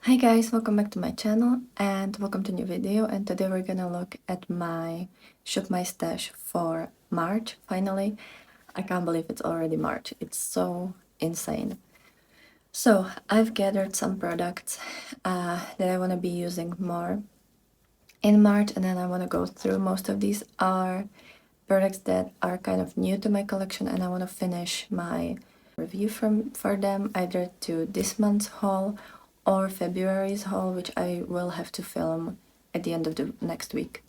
Hi guys, welcome back to my channel and welcome to a new video. And today we're gonna look at my Shop My Stash for March, finally. I can't believe it's already March, it's so insane. So I've gathered some products that I want to be using more in March, and then I want to go through. Most of these are products that are kind of new to my collection, and I want to finish my review for them either to this month's haul or February's haul, which I will have to film at the end of the next week.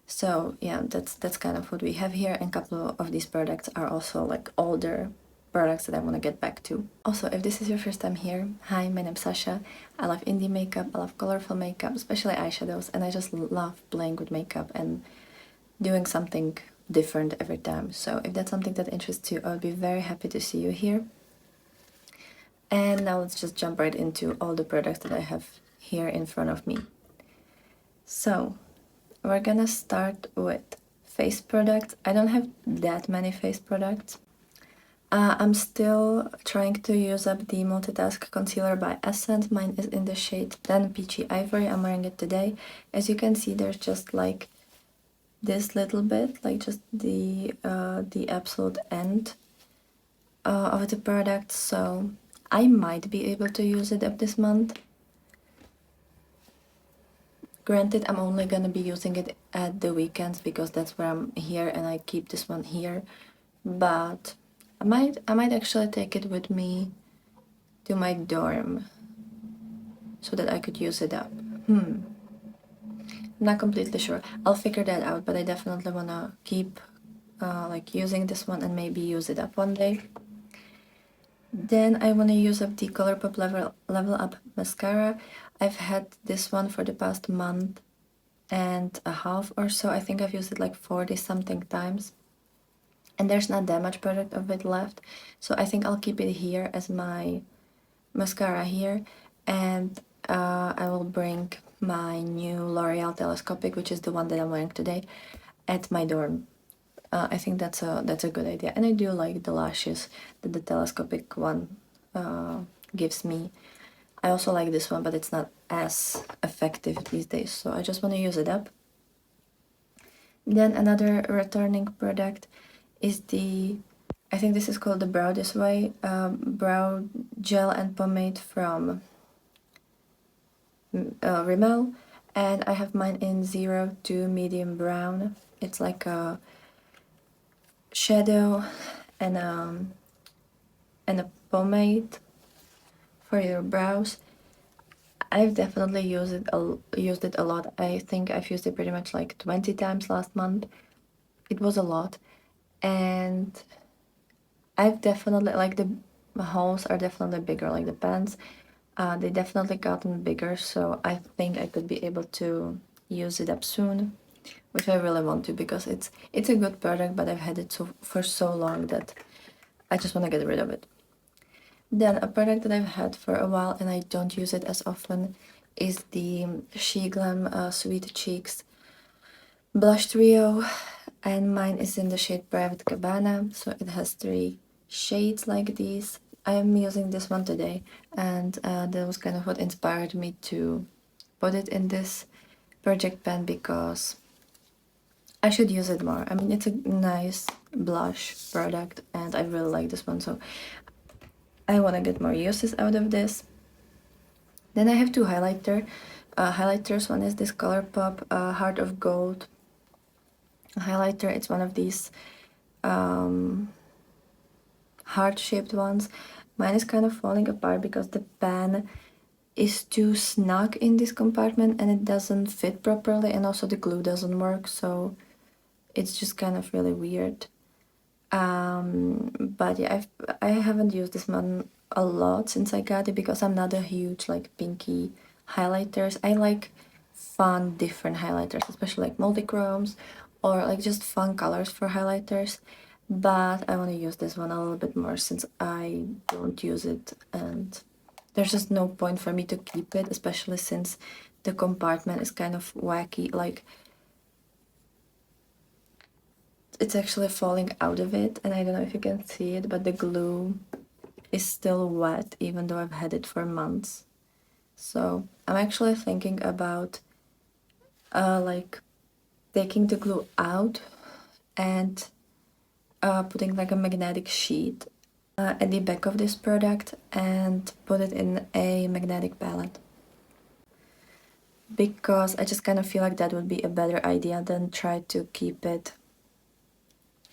So yeah, that's kind of what we have here, and a couple of these products are also like older products that I want to get back to. Also, if this is your first time here, hi, my name's Sasha. I love indie makeup, I love colorful makeup, especially eyeshadows, and I just love playing with makeup and doing something different every time. So if that's something that interests you, I would be very happy to see you here. And now let's just jump right into all the products that I have here in front of me. So we're gonna start with face products. I don't have that many face products. I'm still trying to use up the Multitask Concealer by Essence. Mine is in the shade 10 Peachy Ivory. I'm wearing it today. As you can see, there's just like this little bit, like just the absolute end of the product. So I might be able to use it up this month. Granted, I'm only gonna be using it at the weekends because that's where I'm here and I keep this one here. But I might actually take it with me to my dorm so that I could use it up. I'm not completely sure. I'll figure that out, but I definitely wanna keep like using this one and maybe use it up one day. Then I want to use up the Colourpop Level Up Mascara. I've had this one for the past month and a half or so. I think I've used it like 40 something times. And there's not that much product of it left. So I think I'll keep it here as my mascara here. And I will bring my new L'Oreal Telescopic, which is the one that I'm wearing today, at my dorm. I think that's a good idea, and I do like the lashes that the telescopic one gives me. I also like this one, but it's not as effective these days, so I just want to use it up. Then another returning product is I think this is called the Brow This Way brow gel and pomade from Rimmel, and I have mine in 0 to medium brown. It's like a shadow and a pomade for your brows. I've definitely used it a lot. I think I've used it pretty much like 20 times last month. It was a lot, and I've definitely, like, the holes are definitely bigger, like the pants. They definitely gotten bigger, so I think I could be able to use it up soon, which I really want to because it's a good product, but I've had it for so long that I just want to get rid of it. Then a product that I've had for a while and I don't use it as often is the She Glam Sweet Cheeks Blush Trio, and mine is in the shade Private Cabana, so it has 3 shades like these. I am using this one today, and that was kind of what inspired me to put it in this project pan because I should use it more. I mean, it's a nice blush product and I really like this one, so I want to get more uses out of this. Then I have 2 highlighters. One is this Colourpop Heart of Gold highlighter. It's one of these heart-shaped ones. Mine is kind of falling apart because the pan is too snug in this compartment and it doesn't fit properly, and also the glue doesn't work, so it's just kind of really weird. But yeah, I haven't used this one a lot since I got it because I'm not a huge like pinky highlighters. I like fun different highlighters, especially like multi-chromes or like just fun colors for highlighters, but I want to use this one a little bit more since I don't use it and there's just no point for me to keep it, especially since the compartment is kind of wacky, like it's actually falling out of it, and I don't know if you can see it, but the glue is still wet even though I've had it for months. So I'm actually thinking about like taking the glue out and putting like a magnetic sheet at the back of this product and put it in a magnetic palette, because I just kind of feel like that would be a better idea than trying to keep it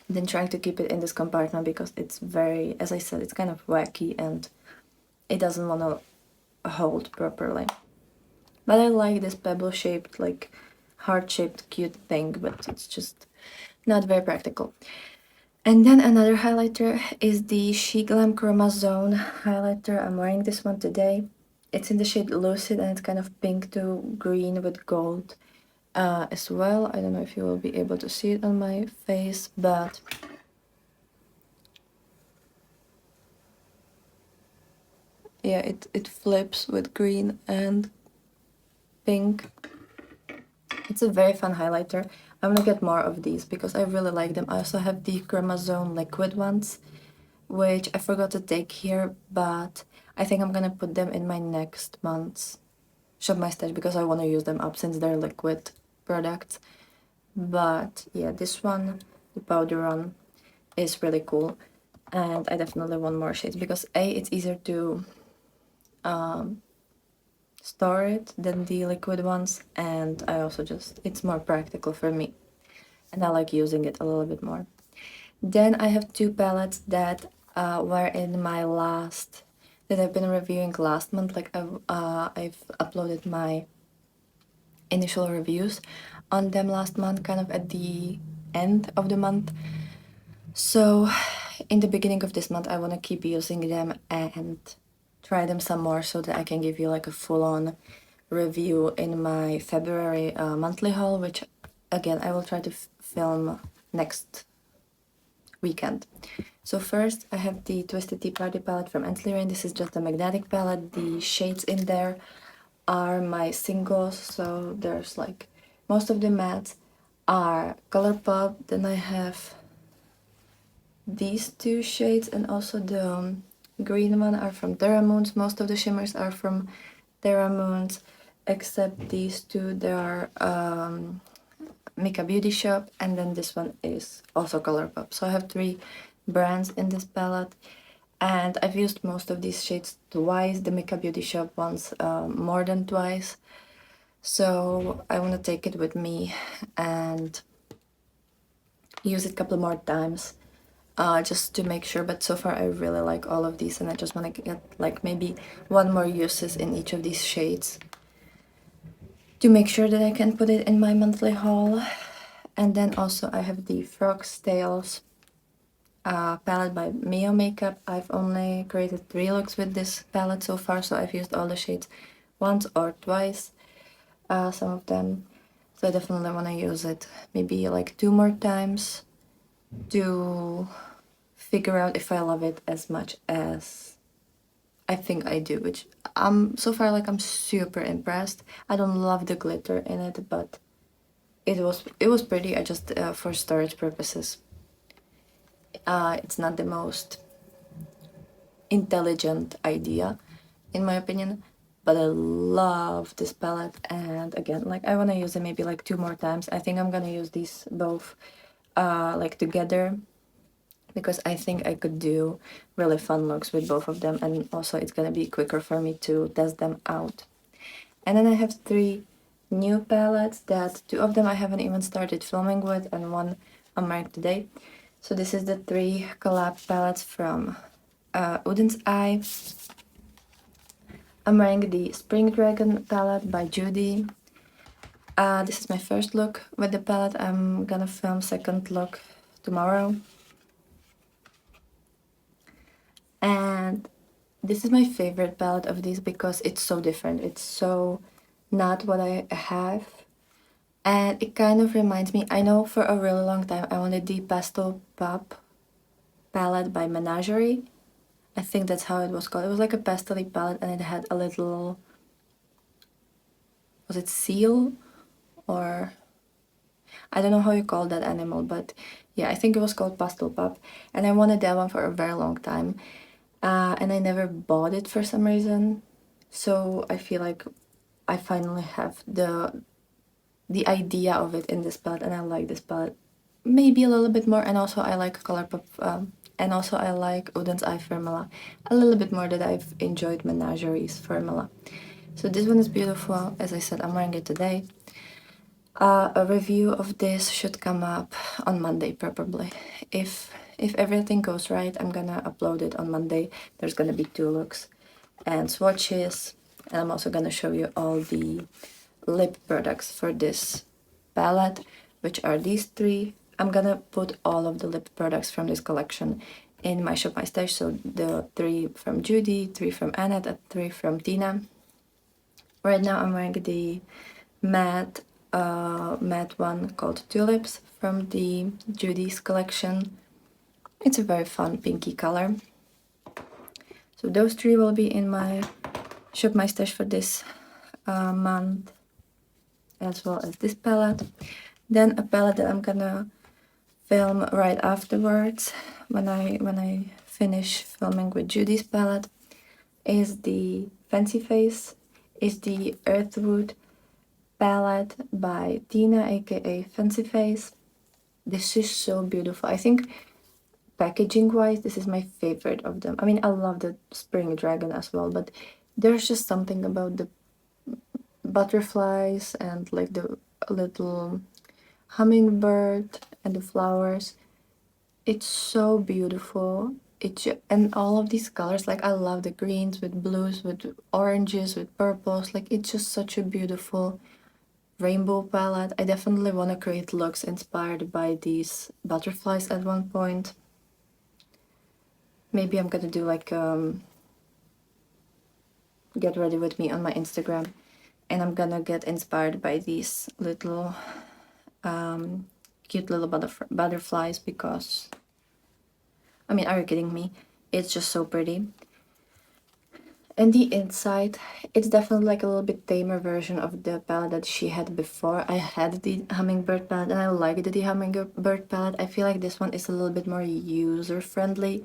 in this compartment, because it's very, as I said, it's kind of wacky and it doesn't want to hold properly. But I like this pebble shaped, like heart shaped cute thing, but it's just not very practical. And then another highlighter is the She Glam Chroma Zone highlighter. I'm wearing this one today. It's in the shade Lucid and it's kind of pink to green with gold as well. I don't know if you will be able to see it on my face, but yeah, it flips with green and pink. It's a very fun highlighter. I'm gonna get more of these because I really like them. I also have the Chroma Zone liquid ones, which I forgot to take here, but I think I'm gonna put them in my next month's Shop My Stash because I want to use them up since they're liquid products. But yeah, this one, the powder one, is really cool, and I definitely want more shades because A, it's easier to store it than the liquid ones, and I also just, it's more practical for me and I like using it a little bit more. Then I have two palettes that were in my last, that I've been reviewing last month. Like I've uploaded my initial reviews on them last month, kind of at the end of the month. So in the beginning of this month I want to keep using them and try them some more so that I can give you like a full-on review in my February monthly haul, which again I will try to film next weekend. So first I have the Twisted Tea Party palette from Antlirin. This is just a magnetic palette. The shades in there are my singles, so there's like most of the mattes are Colourpop. Then I have these two shades, and also the green one are from Terra Moons. Most of the shimmers are from Terra Moons, except these two. They are Mika Beauty Shop, and then this one is also Colourpop. So I have three brands in this palette, and I've used most of these shades twice. The Mika Beauty Shop ones more than twice. So I want to take it with me and use it a couple more times just to make sure. But so far I really like all of these, and I just want to get like maybe one more uses in each of these shades to make sure that I can put it in my monthly haul. And then also I have the Frog's Tales palette by Mio Makeup. I've only created 3 looks with this palette so far, so I've used all the shades once or twice, some of them. So I definitely want to use it maybe like 2 more times to figure out if I love it as much as I think I do, which so far like I'm super impressed. I don't love the glitter in it, but it was pretty. I just for storage purposes. It's not the most intelligent idea in my opinion, but I love this palette, and again, like I want to use it maybe like 2 more times. I think I'm gonna use these both like together, because I think I could do really fun looks with both of them, and also it's gonna be quicker for me to test them out. And then I have 3 new palettes that 2 of them I haven't even started filming with, and 1 I'm wearing today. So this is the 3 collab palettes from Udin's Eye. I'm wearing the Spring Dragon palette by Judy. This is my first look with the palette. I'm gonna film second look tomorrow. And this is my favorite palette of these because it's so different. It's so not what I have. And it kind of reminds me, I know for a really long time I wanted the Pastel Pop palette by Menagerie. I think that's how it was called. It was like a pastel palette, and it had a little, was it seal? Or I don't know how you call that animal, but yeah, I think it was called Pastel Pop. And I wanted that one for a very long time. And I never bought it for some reason. So I feel like I finally have the idea of it in this palette, and I like this palette maybe a little bit more. And also I like Colourpop, and also I like Oden's Eye Formula a little bit more than I've enjoyed Menagerie's Formula. So this one is beautiful. As I said, I'm wearing it today. A review of this should come up on Monday probably. If everything goes right, I'm gonna upload it on Monday. There's gonna be 2 looks and swatches, and I'm also gonna show you all the lip products for this palette, which are these 3. I'm gonna put all of the lip products from this collection in my Shop My Stash, so the 3 from Judy, 3 from Annette, and 3 from Tina. Right now I'm wearing the matte one called Tulips from the Judy's collection. It's a very fun pinky color. So those 3 will be in my Shop My Stash for this month, as well as this palette. Then a palette that I'm gonna film right afterwards, when I finish filming with Judy's palette, is the Fancy Face, is the Earthwood palette by Tina, aka Fancy Face. This is so beautiful. I think packaging wise, this is my favorite of them. I mean, I love the Spring Dragon as well, but there's just something about the butterflies and like the little hummingbird and the flowers. It's so beautiful. And all of these colors, like I love the greens with blues, with oranges, with purples. Like it's just such a beautiful rainbow palette. I definitely want to create looks inspired by these butterflies at one point. Maybe I'm gonna do like get ready with me on my Instagram, and I'm gonna get inspired by these little cute little butterflies, because I mean, are you kidding me? It's just so pretty. And the inside, it's definitely like a little bit tamer version of the palette that she had before. I had the Hummingbird palette and I liked the Hummingbird palette. I feel like this one is a little bit more user-friendly,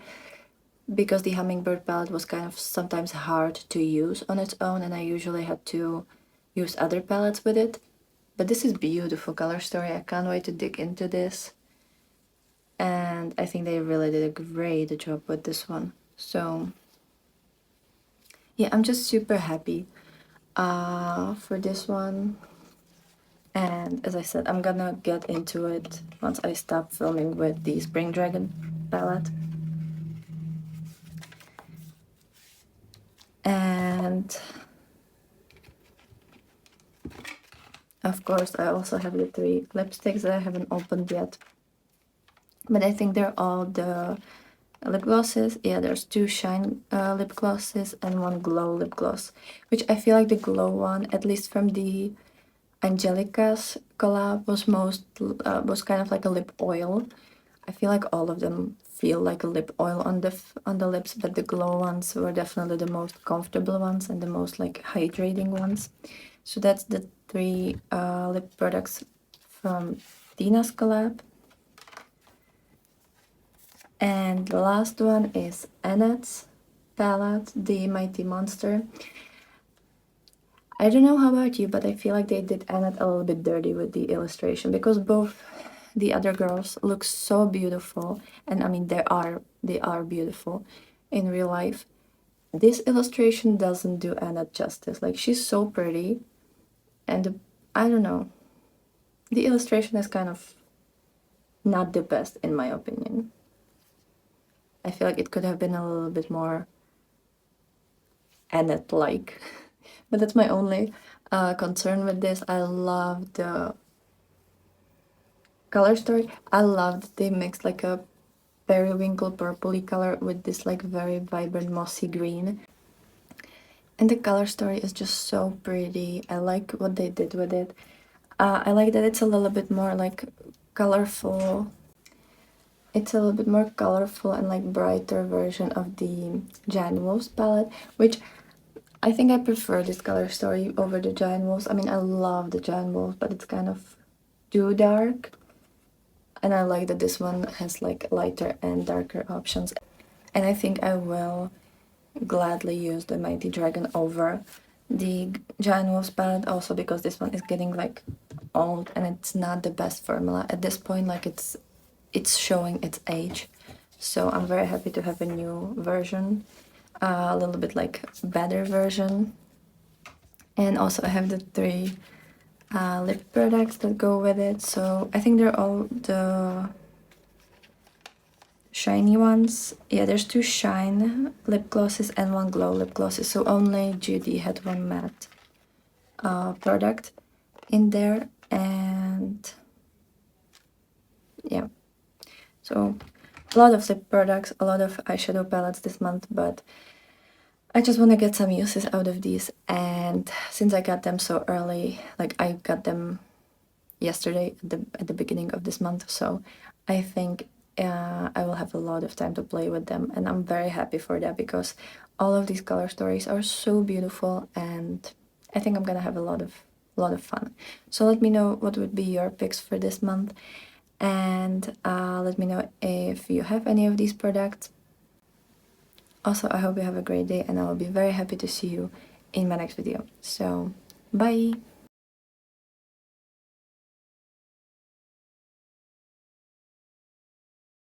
because the Hummingbird palette was kind of sometimes hard to use on its own, and I usually had to use other palettes with it. But this is beautiful color story. I can't wait to dig into this. And I think they really did a great job with this one. So yeah, I'm just super happy for this one. And as I said, I'm gonna get into it once I stop filming with the Spring Dragon palette. And of course, I also have the 3 lipsticks that I haven't opened yet. But I think they're all the lip glosses. Yeah, there's 2 shine lip glosses and 1 glow lip gloss, which I feel like the glow one, at least from the Angelica's collab, was kind of like a lip oil. I feel like all of them feel like a lip oil on the lips, but the glow ones were definitely the most comfortable ones and the most like hydrating ones. So that's the 3 lip products from Tina's collab. And the last one is Annette's palette, the Mighty Monster. I don't know how about you, but I feel like they did Annette a little bit dirty with the illustration, because both the other girls look so beautiful, and I mean they are beautiful in real life. This illustration doesn't do Annette justice. Like, she's so pretty, and I don't know, the illustration is kind of not the best in my opinion. I feel like it could have been a little bit more Annette-like. But that's my only concern with this. I love the color story. I love that they mixed like a periwinkle purpley color with this like very vibrant mossy green. And the color story is just so pretty. I like what they did with it. I like that it's a little bit more like colorful. It's a little bit more colorful and like brighter version of the Giant Wolves palette, which I think I prefer this color story over the Giant Wolves. I mean, I love the Giant Wolves, but it's kind of too dark. And I like that this one has like lighter and darker options. And I think I will gladly use the Mighty Dragon over the Giant Wolf's palette, also because this one is getting like old and it's not the best formula at this point. Like it's showing its age, so I'm very happy to have a new version, a little bit like better version. And also I have the 3 lip products that go with it, so I think they're all the shiny ones. Yeah, there's 2 shine lip glosses and 1 glow lip glosses, so only Judy had 1 matte product in there. And yeah, so a lot of lip products, a lot of eyeshadow palettes this month, but I just want to get some uses out of these. And since I got them so early, like I got them yesterday at the beginning of this month, so I think I will have a lot of time to play with them, and I'm very happy for that because all of these color stories are so beautiful, and I think I'm gonna have a lot of fun. So let me know what would be your picks for this month, and let me know if you have any of these products. Also, I hope you have a great day, and I will be very happy to see you in my next video. So, bye!